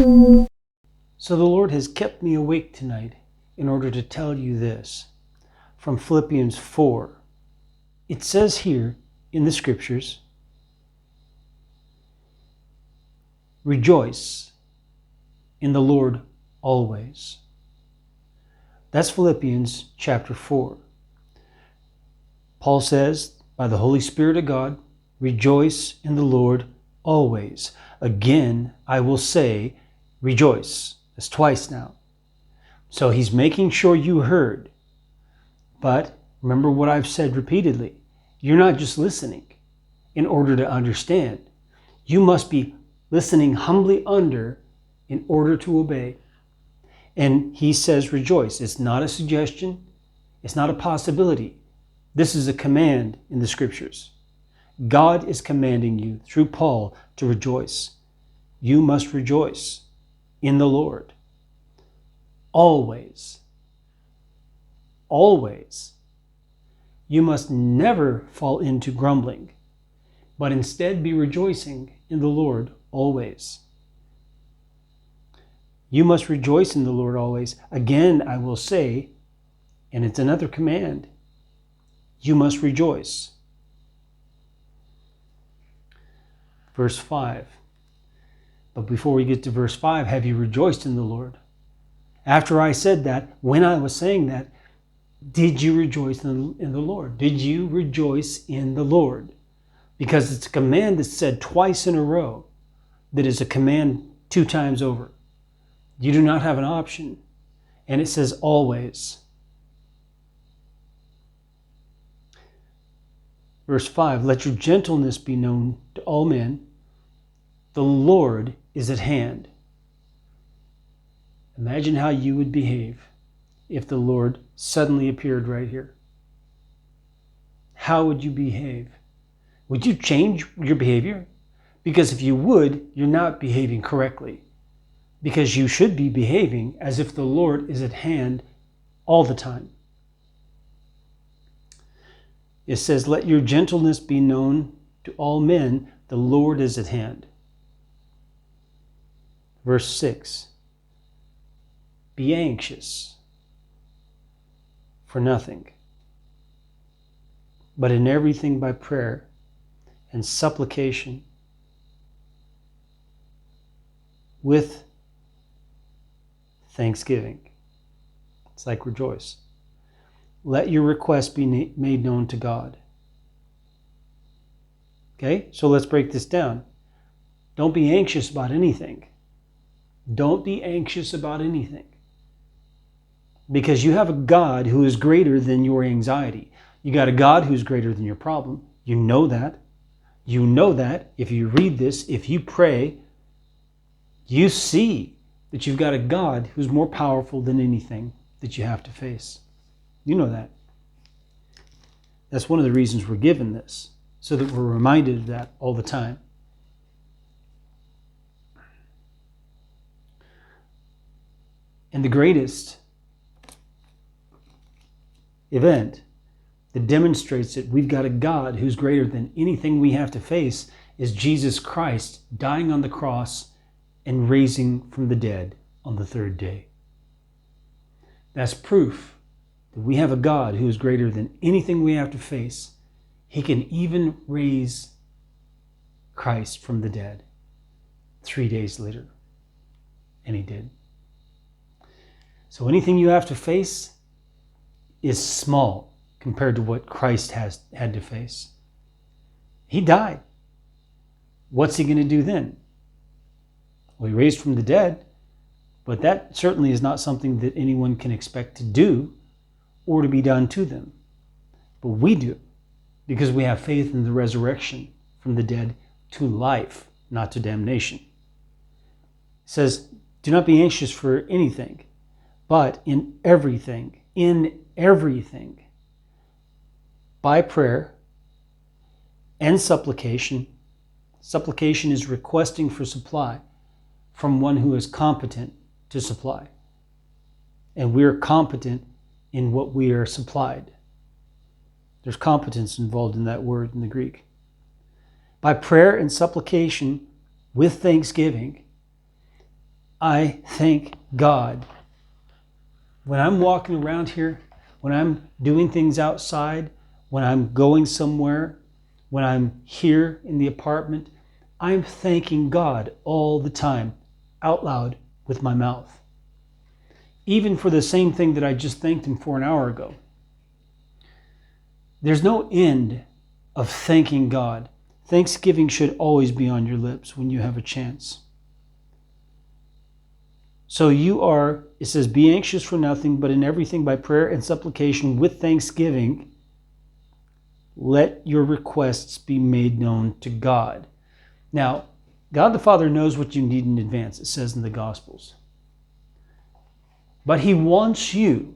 So the Lord has kept me awake tonight in order to tell you this from Philippians 4. It says here in the scriptures, rejoice in the Lord always. That's Philippians chapter 4. Paul says, by the Holy Spirit of God, rejoice in the Lord always. Again, I will say, rejoice. That's twice now. So he's making sure you heard. But remember what I've said repeatedly. You're not just listening in order to understand. You must be listening humbly under in order to obey. And he says rejoice. It's not a suggestion. It's not a possibility. This is a command in the scriptures. God is commanding you through Paul to rejoice. You must rejoice in the Lord. Always. Always. You must never fall into grumbling, but instead be rejoicing in the Lord always. You must rejoice in the Lord always. Again, I will say, and it's another command, you must rejoice. Verse 5. But before we get to verse 5, have you rejoiced in the Lord? After I said that, when I was saying that, did you rejoice in the Lord? Did you rejoice in the Lord? Because it's a command that's said twice in a row, that is a command 2 times over. You do not have an option. And it says always. Verse 5, let your gentleness be known to all men. The Lord is at hand. Imagine how you would behave if the Lord suddenly appeared right here. How would you behave? Would you change your behavior? Because if you would, you're not behaving correctly. Because you should be behaving as if the Lord is at hand all the time. It says, let your gentleness be known to all men. The Lord is at hand. Verse 6. Be anxious for nothing, but in everything by prayer and supplication with thanksgiving. It's like rejoice. Let your requests be made known to God. Okay, so let's break this down. Don't be anxious about anything. Don't be anxious about anything. Because you have a God who is greater than your anxiety. You got a God who's greater than your problem. You know that. You know that if you read this, if you pray, you see that you've got a God who's more powerful than anything that you have to face. You know that. That's one of the reasons we're given this, so that we're reminded of that all the time. And the greatest event that demonstrates that we've got a God who's greater than anything we have to face is Jesus Christ dying on the cross and raising from the dead on the 3rd day. That's proof that we have a God who is greater than anything we have to face. He can even raise Christ from the dead 3 days later. And he did. So anything you have to face is small compared to what Christ has had to face. He died. What's he going to do then? Well, he raised from the dead, but that certainly is not something that anyone can expect to do or to be done to them. But we do, because we have faith in the resurrection from the dead to life, not to damnation. It says, do not be anxious for anything, but in everything, by prayer and supplication. Supplication is requesting for supply from one who is competent to supply. And we're competent in what we are supplied. There's competence involved in that word in the Greek. By prayer and supplication with thanksgiving, I thank God. When I'm walking around here, when I'm doing things outside, when I'm going somewhere, when I'm here in the apartment, I'm thanking God all the time, out loud with my mouth. Even for the same thing that I just thanked Him for an hour ago. There's no end of thanking God. Thanksgiving should always be on your lips when you have a chance. So it says, be anxious for nothing, but in everything by prayer and supplication with thanksgiving, let your requests be made known to God. Now, God the Father knows what you need in advance, it says in the Gospels. But He wants you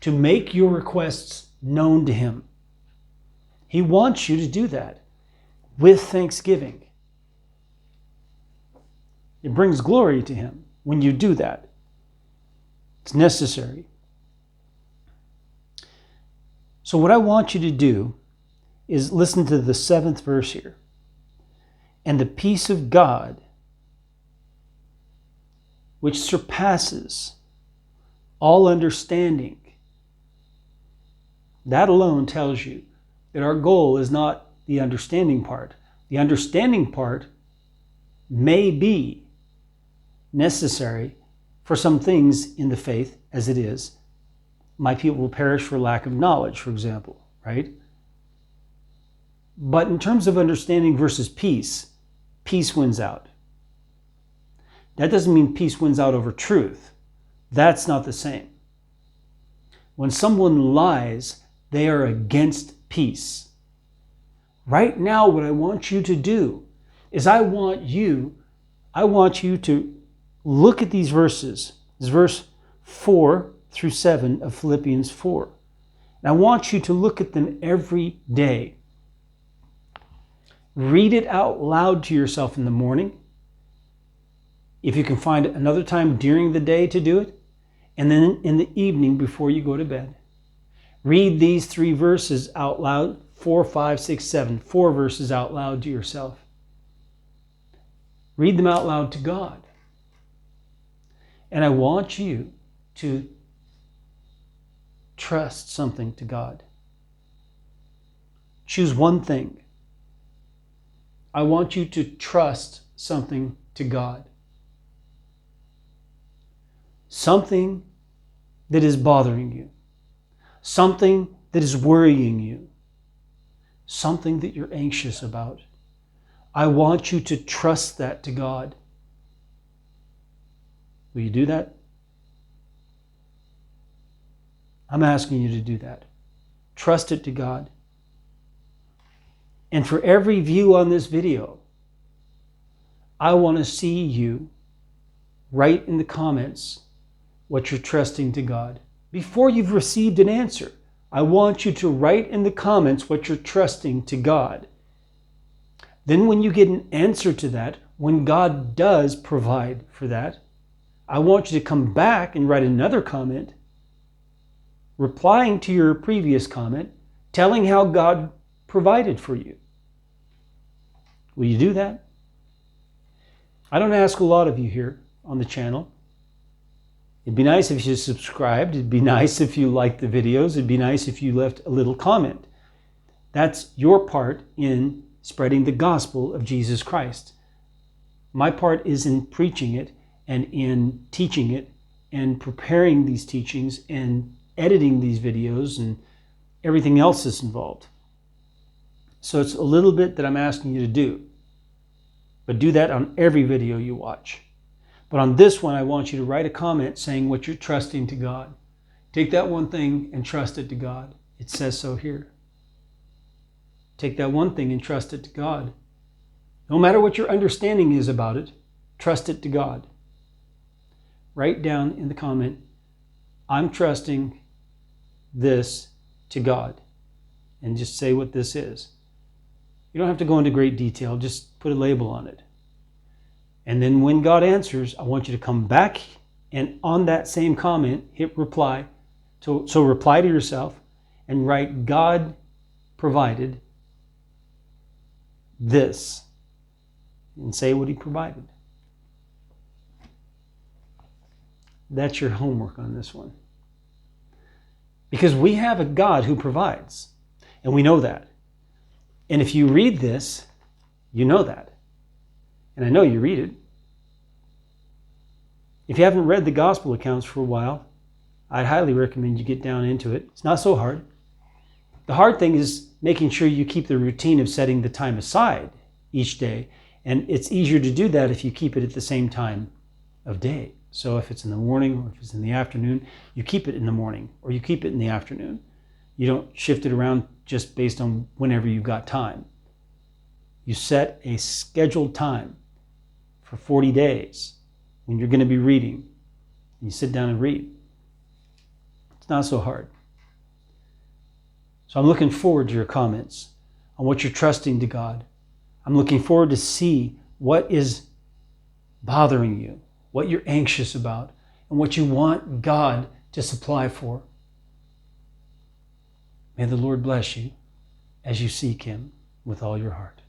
to make your requests known to Him. He wants you to do that with thanksgiving. It brings glory to Him when you do that. It's necessary. So what I want you to do is listen to the 7th verse here. And the peace of God, which surpasses all understanding, that alone tells you that our goal is not the understanding part. The understanding part may be necessary for some things in the faith, as it is. My people will perish for lack of knowledge, for example, right? But in terms of understanding versus peace, peace wins out. That doesn't mean peace wins out over truth. That's not the same. When someone lies, they are against peace. Right now, what I want you to do is I want you to look at these verses. This is verse 4 through 7 of Philippians 4. And I want you to look at them every day. Read it out loud to yourself in the morning. If you can find another time during the day to do it. And then in the evening before you go to bed. Read these 3 verses out loud. 4, 5, 6, 7. 4 verses out loud to yourself. Read them out loud to God. And I want you to trust something to God. Choose one thing. I want you to trust something to God. Something that is bothering you. Something that is worrying you. Something that you're anxious about. I want you to trust that to God. Will you do that? I'm asking you to do that. Trust it to God. And for every view on this video, I want to see you write in the comments what you're trusting to God. Before you've received an answer, I want you to write in the comments what you're trusting to God. Then when you get an answer to that, when God does provide for that, I want you to come back and write another comment, replying to your previous comment, telling how God provided for you. Will you do that? I don't ask a lot of you here on the channel. It'd be nice if you subscribed. It'd be nice if you liked the videos. It'd be nice if you left a little comment. That's your part in spreading the gospel of Jesus Christ. My part is in preaching it and in teaching it and preparing these teachings and editing these videos and everything else that's involved. So it's a little bit that I'm asking you to do. But do that on every video you watch. But on this one, I want you to write a comment saying what you're trusting to God. Take that one thing and trust it to God. It says so here. Take that one thing and trust it to God. No matter what your understanding is about it, trust it to God. Write down in the comment, I'm trusting this to God. And just say what this is. You don't have to go into great detail. Just put a label on it. And then when God answers, I want you to come back and on that same comment, hit reply. So reply to yourself and write, God provided this. And say what He provided. That's your homework on this one. Because we have a God who provides, and we know that. And if you read this, you know that. And I know you read it. If you haven't read the gospel accounts for a while, I'd highly recommend you get down into it. It's not so hard. The hard thing is making sure you keep the routine of setting the time aside each day. And it's easier to do that if you keep it at the same time of day. So if it's in the morning or if it's in the afternoon, you keep it in the morning or you keep it in the afternoon. You don't shift it around just based on whenever you've got time. You set a scheduled time for 40 days when you're going to be reading. You sit down and read. It's not so hard. So I'm looking forward to your comments on what you're trusting to God. I'm looking forward to see what is bothering you, what you're anxious about, and what you want God to supply for. May the Lord bless you as you seek Him with all your heart.